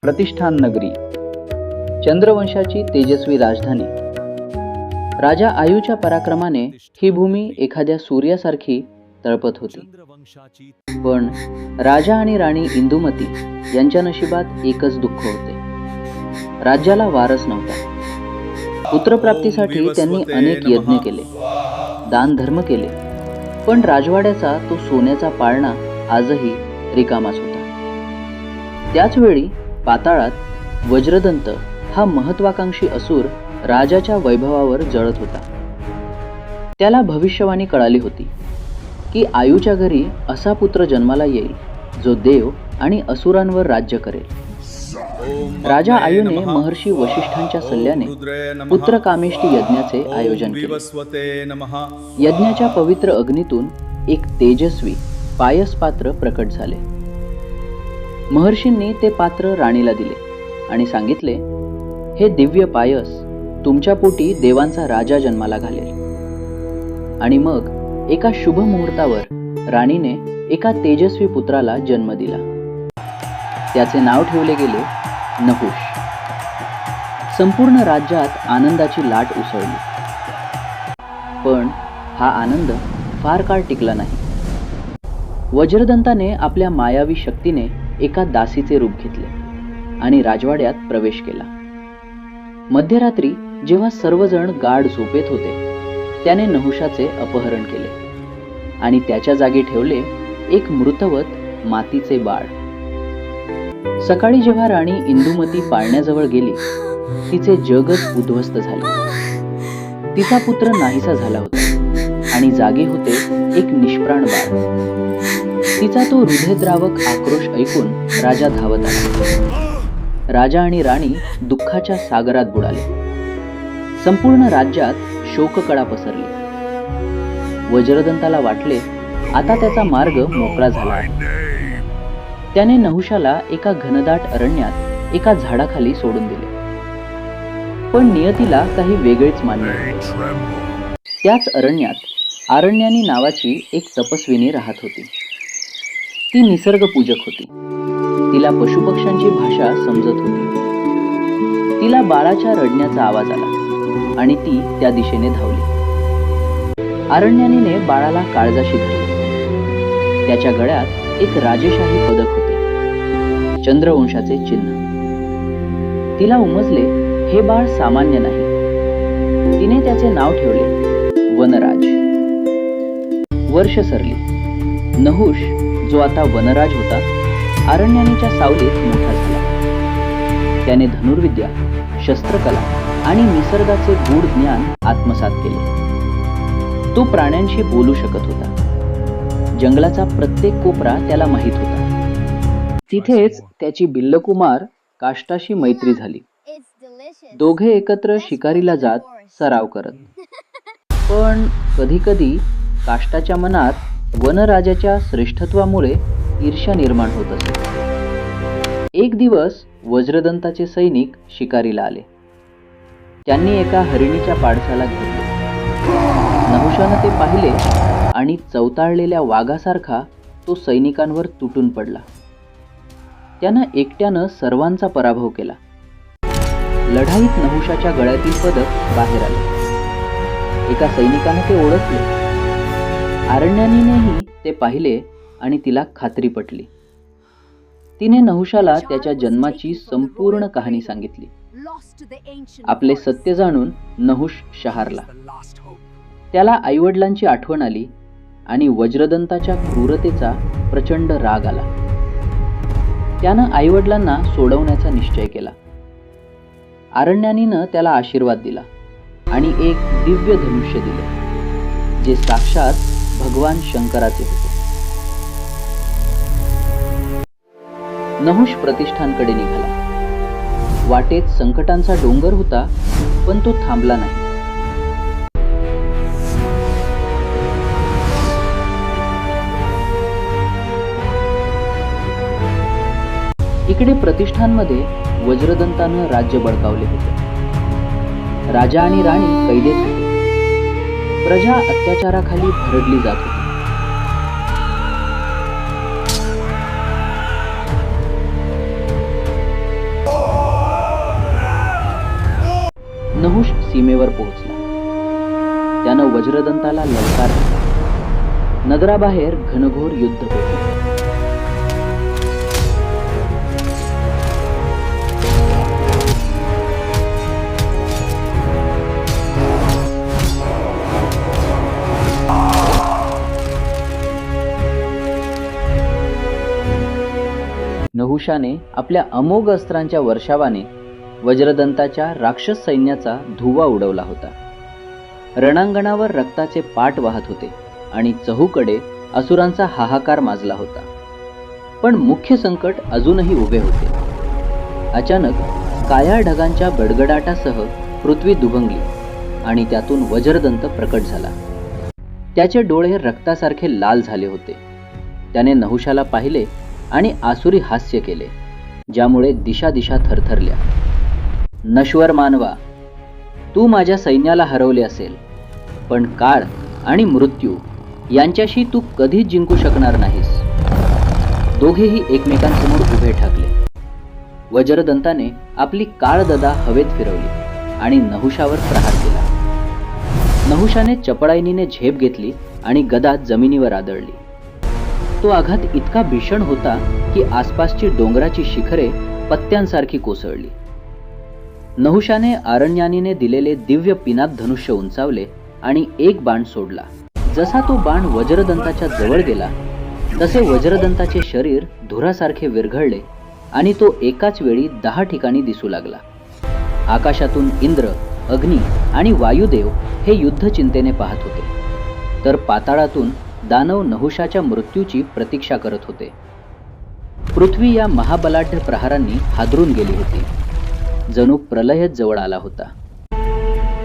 प्रतिष्ठान नगरी, चंद्रवंशाची तेजस्वी राजधानी. राजा आयूच्या पराक्रमाने ही भूमी एखाद्या सूर्यासारखी तळपत होती. पण राजा आणि राणी इंदुमती यांच्या नशिबात एकच दुःख होते. राज्याला वारस नव्हता. पुत्रप्राप्तीसाठी त्यांनी अनेक यज्ञ केले, दान धर्म केले, पण राजवाड्याचा तो सोन्याचा पाळणा आजही रिकामाच होता. त्याच वेळी पाताळात वज्रदंत हा महत्वाकांक्षी असुर राजाच्या वैभवावर जळत होता. त्याला भविष्यवाणी कळाली होती की आयूच्या घरी असा पुत्र जन्माला येईल जो देव आणि असुरांवर राज्य करेल. राजा आयूने महर्षी वशिष्ठांच्या सल्ल्याने पुत्र कामेष्टी यज्ञाचे आयोजन केले. यज्ञाच्या पवित्र अग्नीतून एक तेजस्वी पायस पात्र प्रकट झाले. महर्षींनी ते पात्र राणीला दिले आणि सांगितले, हे दिव्य पायस तुमच्या पोटी देवांचा राजा जन्माला घालेल. आणि मग एका शुभ मुहूर्तावर राणीने एका तेजस्वी पुत्राला जन्म दिला. त्याचे नाव ठेवले गेले नहुष. संपूर्ण राज्यात आनंदाची लाट उसळली. पण हा आनंद फार काळ टिकला नाही. वज्रदंताने आपल्या मायावी शक्तीने एका दासीचे रूप घेतले आणि राजवाड्यात प्रवेश केला. मध्यरात्री जेव्हा सर्वजण गाढ झोपेत होते, त्याने नहुषाचे अपहरण केले आणि त्याच्या जागी ठेवले एक मृतवत मातीचे बाळ. सकाळी जेव्हा राणी इंदुमती पाळण्याजवळ गेली, तिचे जगच उद्ध्वस्त झाले. तिचा पुत्र नाहीसा झाला होता आणि जागे होते एक निष्प्राण बाळ. तिचा तो हृदयद्रावक आक्रोश ऐकून राजा धावत आला. राजा आणि राणी दुःखाच्या सागरात बुडाले. संपूर्ण राज्यात शोककळा पसरली. वज्रदंताला वाटले आता त्याचा मार्ग मोकळा झाला आहे. त्याने नहुषाला एका घनदाट अरण्यात एका झाडाखाली सोडून दिले. पण नियतीला काही वेगळेच मान्य होते. त्याच अरण्यात आरण्यानी नावाची एक तपस्विनी राहत होती. ती निसर्गपूजक होती. तिला पशुपक्ष्यांची भाषा समजत होती. तिला बाळाच्या रडण्याचा आवाज आला आणि ती त्या दिशेने धावली. आरण्यानीने बाळाला काळजाशी धरले. त्याच्या गळ्यात एक राजेशाही पदक होते, चंद्रवंशाचे चिन्ह. तिला उमजले हे बाळ सामान्य नाही. तिने त्याचे नाव ठेवले वनराज. वर्ष सरली. नहुष जो आता वनराज होता, आरण्यानीच्या सावलीत मोठा झाला. त्याने धनुर्विद्या, शस्त्रकला आणि निसर्गाचे गूढ ज्ञान आत्मसात केले. तो प्राण्यांशी बोलू शकत होता. जंगलाचा प्रत्येक कोपरा त्याला माहीत होता. तिथेच त्याची बिल्लकुमार काष्टाशी मैत्री झाली. दोघे एकत्र शिकारीला जात सराव करत. पण कधी कधी काष्टाच्या मनात वनराजाच्या श्रेष्ठत्वामुळे ईर्ष्या निर्माण होत असे. एक दिवस वज्रदंताचे सैनिक शिकारीला आले. त्यांनी एका हरिणीच्या पाडसाला घेतले. नहुषाने ते पाहिले आणि चवताळलेल्या वाघासारखा तो सैनिकांवर तुटून पडला. त्यानं एकट्यानं सर्वांचा पराभव केला. लढाईत नहुषाच्या गळ्यातील पदक बाहेर आले. एका सैनिकाने ते ओळखले. आरण्यानीनेही ते पाहिले आणि तिला खात्री पटली. तिने नहुषाला त्याच्या जन्माची संपूर्ण कहाणी सांगितली. आपले सत्य जाणून नहुष शहारला. त्याला आईवडिलांची आठवण आली आणि वज्रदंताच्या क्रूरतेचा प्रचंड राग आला. त्यानं आईवडिलांना सोडवण्याचा निश्चय केला. आरण्यानीनं त्याला आशीर्वाद दिला आणि एक दिव्य धनुष्य दिले, जे साक्षात भगवान शंकराचे होते. नहुष प्रतिष्ठानकडे निघाला. वाटेत संकटांचा डोंगर होता, पण तो थांबला नाही. इकडे प्रतिष्ठानमध्ये वज्रदंतानं राज्य बळकावले होते. राजा आणि राणी कैदेत होते. प्रजा अत्याचाराखाली भरडली जात होती. सीमेवर पोहोचला. त्यानं वज्रदंताला ललकार दिला. नगराबाहेर घनघोर युद्ध पेटले. नहुषाने आपल्या अमोघ अस्त्रांच्या वर्षावाने वज्रदंताच्या राक्षस सैन्याचा धुव्वा उडवला होता. रणांगणावर रक्ताचे पाट वाहत होते आणि चहूकडे असुरांचा हाहाकार माजला होता. पण मुख्य संकट अजूनही उभे होते. अचानक काळ्या ढगांच्या गडगडाटासह पृथ्वी दुभंगली आणि त्यातून वज्रदंत प्रकट झाला. त्याचे डोळे रक्तासारखे लाल झाले होते. त्याने नहुषाला पाहिले आणि आसुरी हास्य केले, ज्यामुळे दिशा दिशा थरथरल्या. नश्वर मानवा, तू माझ्या सैन्याला हरवले असेल, पण काळ आणि मृत्यू यांच्याशी तू कधीच जिंकू शकणार नाहीस. दोघेही एकमेकांसमोर उभे ठाकले. वज्रदंताने आपली काळगदा हवेत फिरवली आणि नहुषावर प्रहार केला. नहुषाने चपळाईनीने झेप घेतली आणि गदा जमिनीवर आदळली. तो आघात इतका भीषण होता की आसपासची डोंगराची शिखरे पत्त्यांसारखी कोसळली. नहुषाने आरण्यानीने दिलेले दिव्य पिनाक धनुष्य उंचावले आणि एक बाण सोडला. जसा तो बाण वज्रदंताच्या जवळ गेला तसे वज्रदंताचे शरीर धुरासारखे विरघळले आणि तो एकाच वेळी 10 ठिकाणी दिसू लागला. आकाशातून इंद्र, अग्नी आणि वायुदेव हे युद्ध चिंतेने पाहत होते, तर पाताळातून दानव नहुषाच्या मृत्यूची प्रतीक्षा करत होते. पृथ्वी या महाबलाढ्य प्रहारांनी हादरून गेली होती. जणू प्रलयच जवळ आला होता.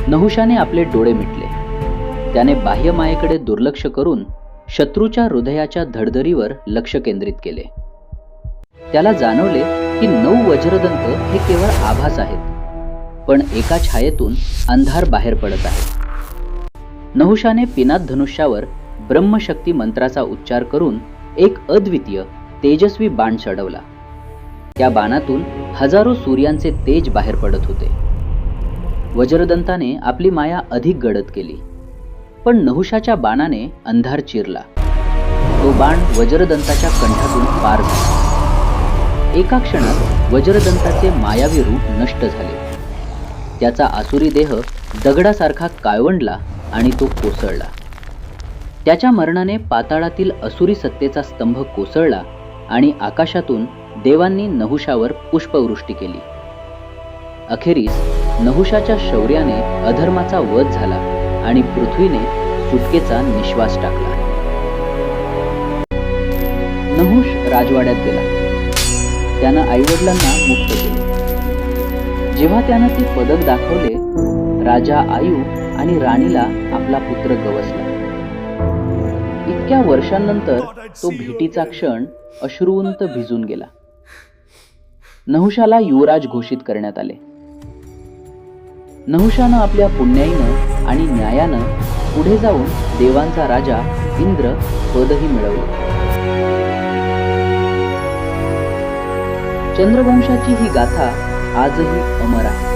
नहुषाने आपले डोळे मिटले. त्याने बाह्य मायेकडे दुर्लक्ष करून शत्रूच्या हृदयाच्या धडधडीवर लक्ष केंद्रित केले. त्याला जाणवले की 9 वज्रदंत हे केवळ आभास आहेत, पण एका छायेतून अंधार बाहेर पडत आहे. नहुषाने पिनात धनुष्यावर ब्रह्मशक्ती मंत्राचा उच्चार करून एक अद्वितीय तेजस्वी बाण चढवला. त्या बाणातून हजारो सूर्यांचे तेज बाहेर पडत होते. वज्रदंताने आपली माया अधिक गडद केली, पण नहुषाच्या बाणाने अंधार चिरला. तो बाण वज्रदंताच्या कंठातून पार झाला. एका क्षणात वज्रदंताचे मायावी रूप नष्ट झाले. त्याचा आसुरी देह दगडासारखा काळवंडला आणि तो कोसळला. त्याच्या मरणाने पाताळातील असुरी सत्तेचा स्तंभ कोसळला आणि आकाशातून देवांनी नहुषावर पुष्पवृष्टी केली. अखेरीस नहुषाच्या शौर्याने अधर्माचा वध झाला आणि पृथ्वीने सुटकेचा निश्वास टाकला. नहुष राजवाड्यात गेला. त्यानं आईवडिलांना मुक्त केले. जेव्हा त्यानं ते पदक दाखवले, राजा आयू आणि राणीला आपला पुत्र गवसला. इतक्या वर्षांनंतर तो भेटीचा क्षण अश्रूंत भिजून गेला. नहुषाला युवराज घोषित करण्यात आले. नहुषानं आपल्या पुण्याईनं आणि न्यायानं पुढे जाऊन देवांचा राजा इंद्र पदही मिळवले. चंद्रवंशाची ही गाथा आजही अमर आहे.